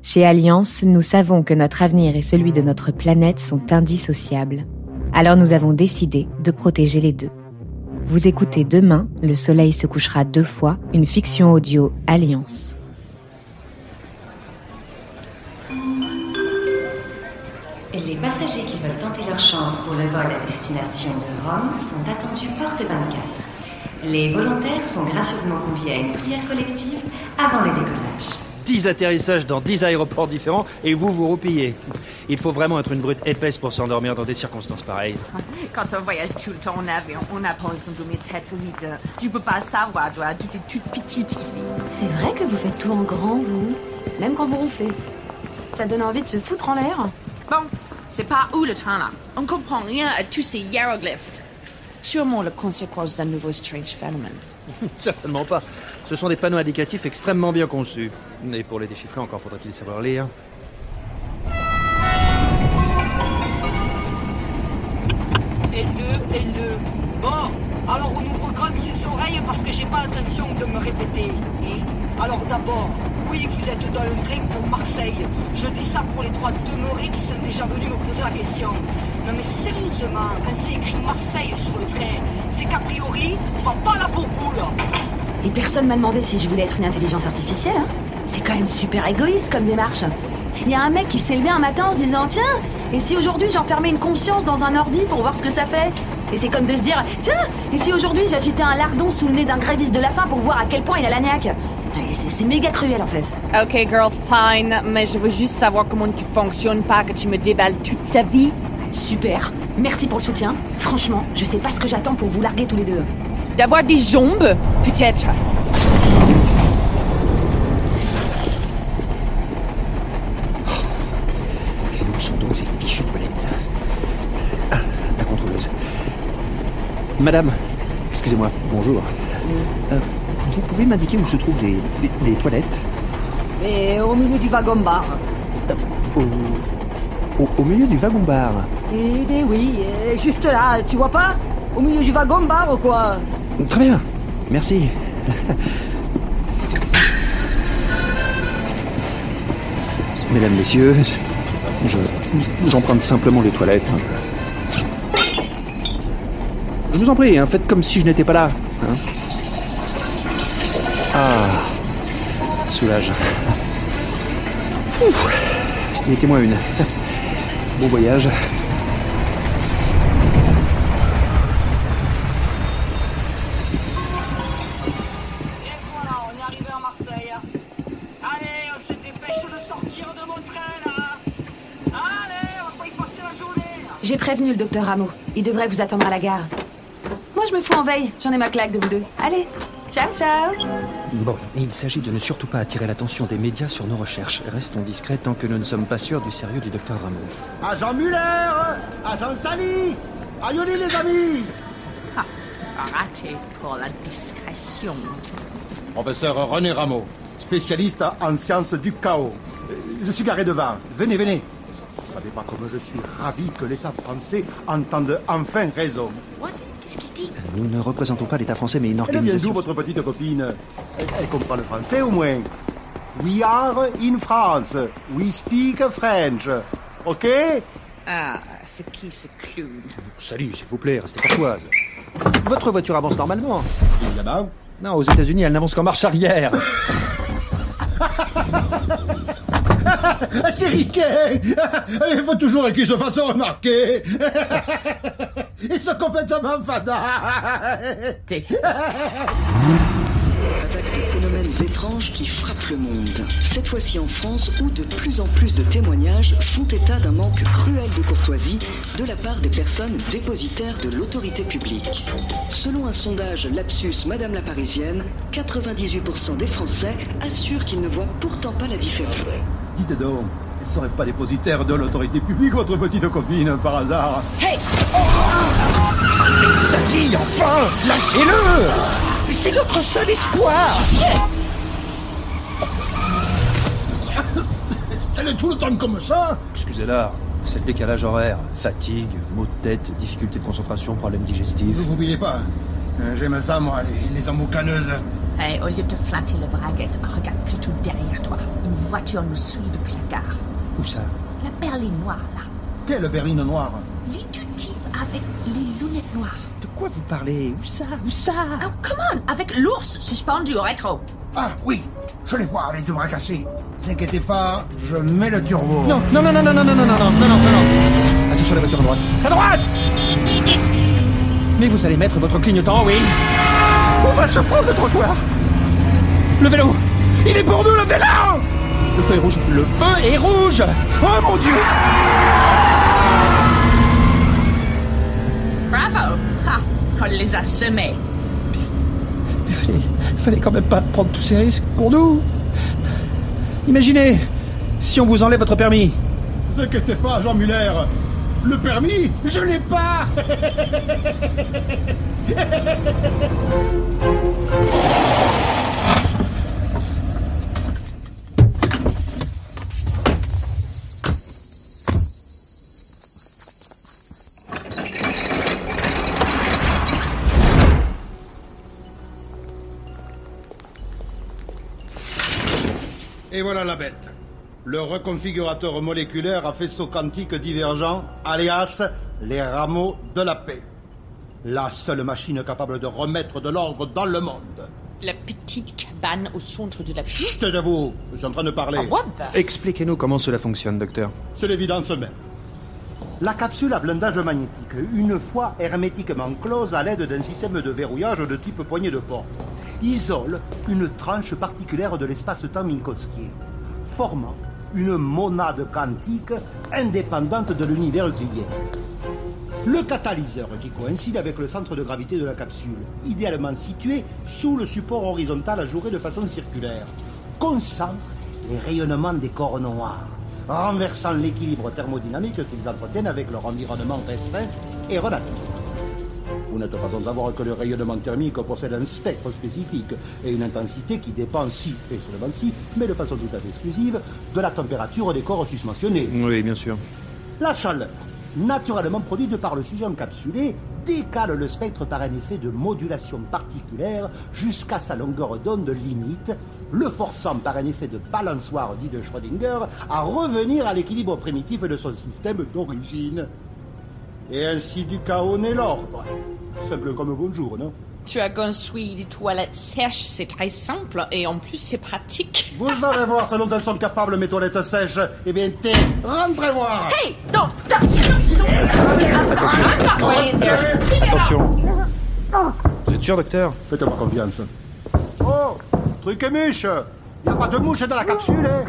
Chez Alliance, nous savons que notre avenir et celui de notre planète sont indissociables. Alors nous avons décidé de protéger les deux. Vous écoutez Demain, le soleil se couchera 2 fois, une fiction audio Alliance. Les passagers qui veulent tenter leur chance pour le vol à destination de Rome sont attendus porte 24. Les volontaires sont gracieusement conviés à une prière collective avant le décollage. 10 atterrissages dans 10 aéroports différents et vous roupillez. Il faut vraiment être une brute épaisse pour s'endormir dans des circonstances pareilles. Quand on voyage tout le temps en avion, on apprend son demi-tête 8 heures. Tu peux pas savoir, toi, tu es toute petite ici. C'est vrai que vous faites tout en grand, vous. Même quand vous ronflez. Ça donne envie de se foutre en l'air. Bon, c'est pas où le train là. On comprend rien à tous ces hiéroglyphes. Sûrement la conséquence d'un nouveau strange phénomène. Certainement pas. Ce sont des panneaux indicatifs extrêmement bien conçus. Et pour les déchiffrer, encore faudra-t-il savoir lire. L2. Bon, alors on ouvre grand les oreilles parce que j'ai pas l'intention de me répéter. Et alors d'abord, oui, vous êtes dans un train pour Marseille. Je dis ça pour les 3 demeurés qui sont déjà venus me poser la question. Non mais sérieusement, quand c'est écrit Marseille sur le train, c'est qu'a priori, on va pas la bourboule. Et personne m'a demandé si je voulais être une intelligence artificielle, hein. C'est quand même super égoïste comme démarche. Il y a un mec qui s'est levé un matin en se disant « Tiens, et si aujourd'hui j'enfermais une conscience dans un ordi pour voir ce que ça fait ?» Et c'est comme de se dire « Tiens, et si aujourd'hui j'agitais un lardon sous le nez d'un gréviste de la faim pour voir à quel point il a la niaque ?» C'est méga cruel en fait. Ok girl, fine, mais je veux juste savoir comment tu fonctionnes, pas que tu me déballes toute ta vie. Super, merci pour le soutien. Franchement, je sais pas ce que j'attends pour vous larguer tous les deux. D'avoir des jambes, peut-être. Où sont donc ces fichues toilettes? Ah, la contrôleuse. Madame, excusez-moi, bonjour. Vous pouvez m'indiquer où se trouvent les toilettes? Et au milieu du wagon-bar. Au milieu du wagon-bar? Eh oui, juste là, tu vois pas? Au milieu du wagon-bar, quoi. Très bien, merci. Mesdames, messieurs, j'emprunte simplement les toilettes. Je vous en prie, faites comme si je n'étais pas là. Ah, soulage. Mettez-moi une. Bon voyage. Et voilà, on est arrivé à Marseille. Allez, on se dépêche de sortir de mon train, là. Allez, on va pas y passer la journée. J'ai prévenu le docteur Rameau. Il devrait vous attendre à la gare. Moi, je me fous en veille. J'en ai ma claque de vous deux. Allez, ciao, ciao. Bon, il s'agit de ne surtout pas attirer l'attention des médias sur nos recherches. Restons discrets tant que nous ne sommes pas sûrs du sérieux du docteur Rameau. Agent Muller, agent Sally, aïoli les amis. Raté pour la discrétion. Professeur René Rameau, spécialiste en sciences du chaos. Je suis garé devant. Venez. Vous savez pas comme je suis ravi que l'État français entende enfin raison. Qu'est-ce qu'il dit? Nous ne représentons pas l'État français, mais une Elle vient organisation... d'où, votre petite copine? Elle comprend le français, au moins. We are in France. We speak French. OK? Ah, c'est qui ce clown? Salut, s'il vous plaît, restez courtoise. Votre voiture avance normalement. Évidemment. Non, aux États-Unis, elle n'avance qu'en marche arrière. C'est riquet. Il faut toujours qu'ils se fassent remarquer. Ils sont complètement fadas. Avec des phénomènes étranges qui frappent le monde. Cette fois-ci en France, où de plus en plus de témoignages font état d'un manque cruel de courtoisie de la part des personnes dépositaires de l'autorité publique. Selon un sondage Lapsus Madame la Parisienne, 98% des Français assurent qu'ils ne voient pourtant pas la différence. Dites donc, elle serait pas dépositaire de l'autorité publique, votre petite copine, par hasard? Hey! Sally, enfin! Lâchez-le! C'est notre seul espoir! Elle est tout le temps comme ça? Excusez-la, c'est le décalage horaire. Fatigue, maux de tête, difficulté de concentration, problèmes digestifs. Vous n'oubliez pas. J'aime ça, moi, les emboucaneuses. Hey, au lieu de flatter le braguette, regarde plutôt derrière toi. Une voiture nous suit depuis la gare. Où ça? La berline noire, là. Quelle berline noire? Les deux types avec les lunettes noires. De quoi vous parlez? Où ça? Où ça? Oh, come on, avec l'ours suspendu au rétro. Ah oui, je les vois, les deux bras cassés. Ne vous inquiétez pas, je mets le turbo. Non. Attention à la voiture à droite. À droite! Mais vous allez mettre votre clignotant, oui? On va se prendre le trottoir! Le vélo! Il est pour nous, le vélo! Le feu est rouge! Le feu est rouge! Oh mon Dieu! Bravo! Ah, on les a semés. Il fallait quand même pas prendre tous ces risques pour nous. Imaginez, si on vous enlève votre permis. Ne vous inquiétez pas, Jean Muller. Le permis, je l'ai pas. Et voilà la bête. Le reconfigurateur moléculaire à faisceau quantique divergent, alias les rameaux de la paix. La seule machine capable de remettre de l'ordre dans le monde. La petite cabane au centre de la Chut, taisez-vous, je suis en train de parler. Oh, what the... Expliquez-nous comment cela fonctionne, docteur. C'est l'évidence même. La capsule à blindage magnétique, une fois hermétiquement close à l'aide d'un système de verrouillage de type poignée de porte, isole une tranche particulière de l'espace-temps minkowskien, formant une monade quantique indépendante de l'univers euclidien. Le catalyseur, qui coïncide avec le centre de gravité de la capsule, idéalement situé sous le support horizontal ajouré de façon circulaire, concentre les rayonnements des corps noirs, renversant l'équilibre thermodynamique qu'ils entretiennent avec leur environnement restreint et relatif. Vous n'êtes pas sans savoir que le rayonnement thermique possède un spectre spécifique et une intensité qui dépend si, et seulement si, mais de façon tout à fait exclusive, de la température des corps susmentionnés. Oui, bien sûr. La chaleur, naturellement produite par le sujet encapsulé, décale le spectre par un effet de modulation particulière jusqu'à sa longueur d'onde limite, le forçant par un effet de balançoire dit de Schrödinger à revenir à l'équilibre primitif de son système d'origine. Et ainsi du chaos naît l'ordre. Simple comme bonjour, non? Tu as construit des toilettes sèches, c'est très simple, et en plus c'est pratique. Vous allez voir ce dont elles sont capables, mes toilettes sèches. Eh bien, rentrez voir. Hey, non, Attention. Vous êtes sûr, docteur? Faites-moi confiance. Oh, truc et mouche. Il n'y a pas de mouche dans la capsule, hein?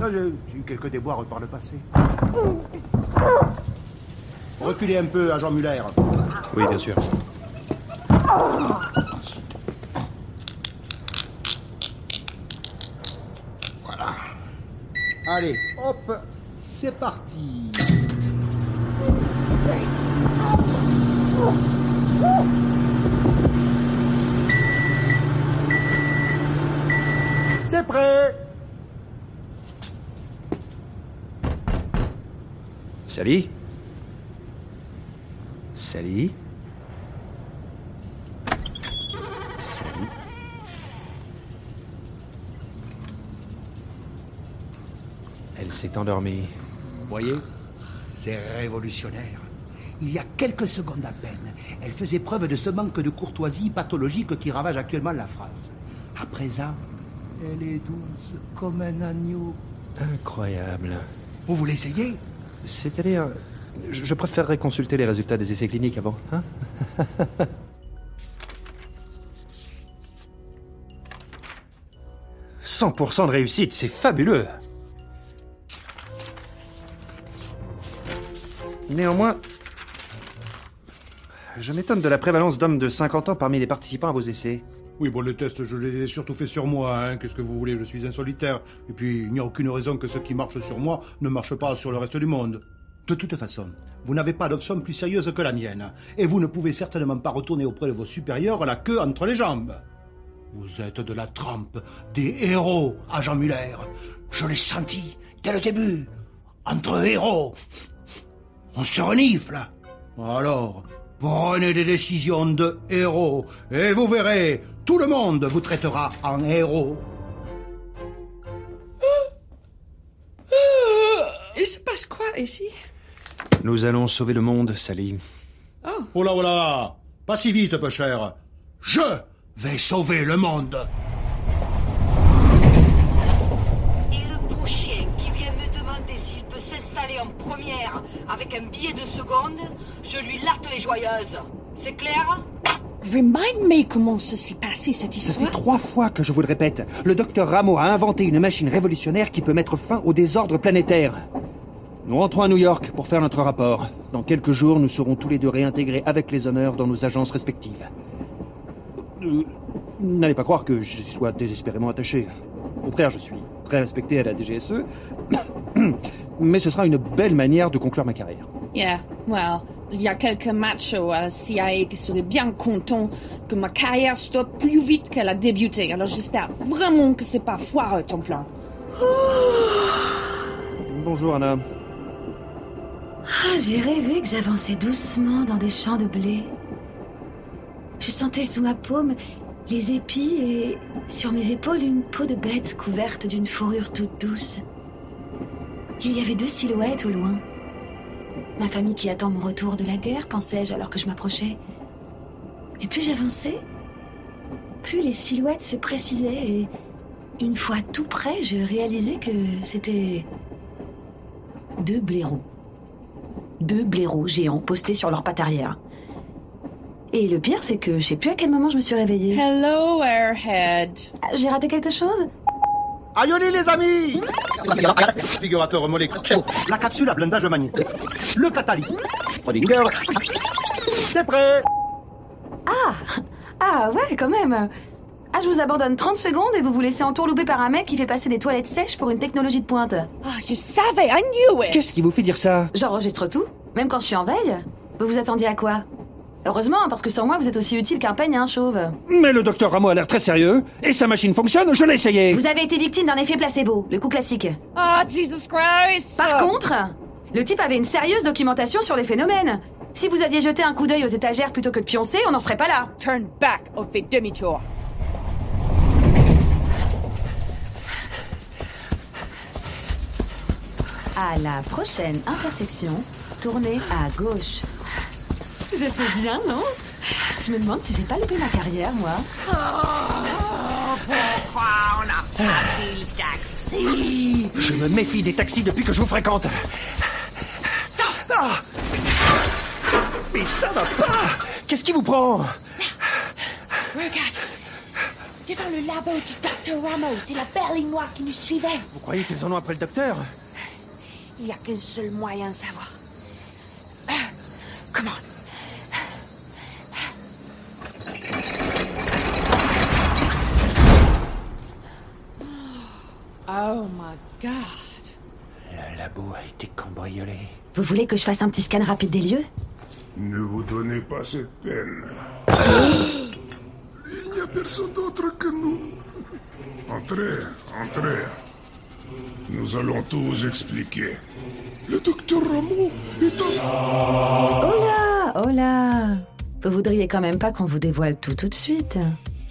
Là, j'ai eu quelques déboires par le passé. Reculez un peu, agent Muller. Oui, bien sûr. Voilà. Allez, hop, c'est parti. C'est prêt. Sally? Sally? Sally? Elle s'est endormie. Voyez, c'est révolutionnaire. Il y a quelques secondes à peine, elle faisait preuve de ce manque de courtoisie pathologique qui ravage actuellement la France. À présent, elle est douce comme un agneau. Incroyable. Vous voulez essayer? C'est-à-dire, je préférerais consulter les résultats des essais cliniques avant, hein? 100% de réussite, c'est fabuleux. Néanmoins, je m'étonne de la prévalence d'hommes de 50 ans parmi les participants à vos essais. Oui, bon, les tests, je les ai surtout faits sur moi, hein. Qu'est-ce que vous voulez, je suis un solitaire. Et puis, il n'y a aucune raison que ce qui marche sur moi ne marche pas sur le reste du monde. De toute façon, vous n'avez pas d'option plus sérieuse que la mienne. Et vous ne pouvez certainement pas retourner auprès de vos supérieurs la queue entre les jambes. Vous êtes de la trempe des héros, agent Muller. Je l'ai senti dès le début. Entre héros, on se renifle. Alors, Prenez des décisions de héros, et vous verrez, tout le monde vous traitera en héros. Il se passe quoi ici? Nous allons sauver le monde, Sally. Oh là, pas si vite, peu cher. Je vais sauver le monde. Et le prochain qui vient me demander s'il peut s'installer en première avec un billet de seconde, je lui latte les joyeuses. C'est clair? Remind me comment ça s'est passé, cette Ça histoire. fait 3 fois que je vous le répète. Le docteur Rameau a inventé une machine révolutionnaire qui peut mettre fin au désordre planétaire. Nous rentrons à New York pour faire notre rapport. Dans quelques jours, nous serons tous les deux réintégrés avec les honneurs dans nos agences respectives. N'allez pas croire que je sois désespérément attaché. Au contraire, je suis très respecté à la DGSE. Mais ce sera une belle manière de conclure ma carrière. Yeah, well, il y a quelques machos à la CIA qui seraient bien contents que ma carrière stoppe plus vite qu'elle a débuté. Alors j'espère vraiment que c'est pas foireux ton plan. Bonjour, Anna. J'ai rêvé que j'avançais doucement dans des champs de blé. Je sentais sous ma paume les épis et sur mes épaules une peau de bête couverte d'une fourrure toute douce. Il y avait 2 silhouettes au loin. Ma famille qui attend mon retour de la guerre, pensais-je alors que je m'approchais. Mais plus j'avançais, plus les silhouettes se précisaient et une fois tout près, je réalisais que c'était 2 blaireaux. 2 blaireaux géants postés sur leurs pattes arrière. Et le pire, c'est que je sais plus à quel moment je me suis réveillée. Hello, Airhead. J'ai raté quelque chose? Aïoli les amis. Figurateur moléculaire, la capsule à blindage magnétique, le catalyse, Schrödinger, c'est prêt. Ah ouais, quand même. Ah, je vous abandonne 30 secondes et vous vous laissez entourlouper par un mec qui fait passer des toilettes sèches pour une technologie de pointe. Je savais, I knew it. Qu'est-ce qui vous fait dire ça? J'enregistre tout, même quand je suis en veille. Vous vous attendiez à quoi? Heureusement, parce que sans moi, vous êtes aussi utile qu'un peigne à un chauve. Mais le docteur Rameau a l'air très sérieux, et sa machine fonctionne, je l'ai essayé. Vous avez été victime d'un effet placebo, le coup classique. Ah, Jesus Christ. Par contre, le type avait une sérieuse documentation sur les phénomènes. Si vous aviez jeté un coup d'œil aux étagères plutôt que de pioncer, on n'en serait pas là. Turn back or fait demi-tour. À la prochaine intersection, tournez à gauche. Je fais bien, non? Je me demande si j'ai pas loupé ma carrière, moi. Pourquoi on n'a pas pris le taxi? Je me méfie des taxis depuis que je vous fréquente. Ah, mais ça va pas. Qu'est-ce qui vous prend? Regarde. Devant le labo du Dr. Rameau, c'est la berline noire qui nous suivait. Vous croyez qu'ils en ont après le docteur? Il n'y a qu'un seul moyen de savoir. Come on. Oh my God. Le labo a été cambriolé. Vous voulez que je fasse un petit scan rapide des lieux? Ne vous donnez pas cette peine. Il n'y a personne d'autre que nous. Entrez, entrez. Nous allons tout vous expliquer. Le docteur Rameau est un... Oh là. Vous voudriez quand même pas qu'on vous dévoile tout de suite?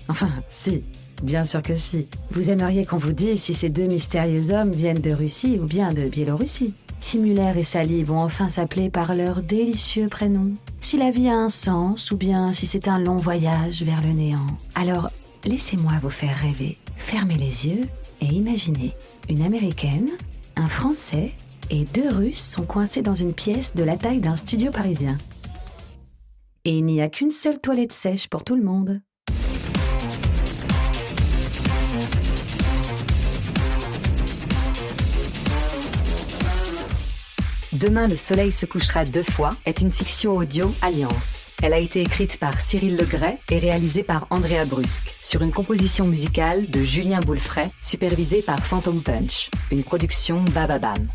Enfin, si. Bien sûr que si. Vous aimeriez qu'on vous dise si ces 2 mystérieux hommes viennent de Russie ou bien de Biélorussie. Si Muller et Sally vont enfin s'appeler par leurs délicieux prénoms. Si la vie a un sens ou bien si c'est un long voyage vers le néant. Alors, laissez-moi vous faire rêver. Fermez les yeux et imaginez. Une Américaine, un Français et 2 Russes sont coincés dans une pièce de la taille d'un studio parisien. Et il n'y a qu'une seule toilette sèche pour tout le monde. Demain, le soleil se couchera 2 fois est une fiction audio Alliance. Elle a été écrite par Cyril Legray et réalisée par Andrea Brusque, sur une composition musicale de Julien Boulefray, supervisée par Phantom Punch, une production Bababam.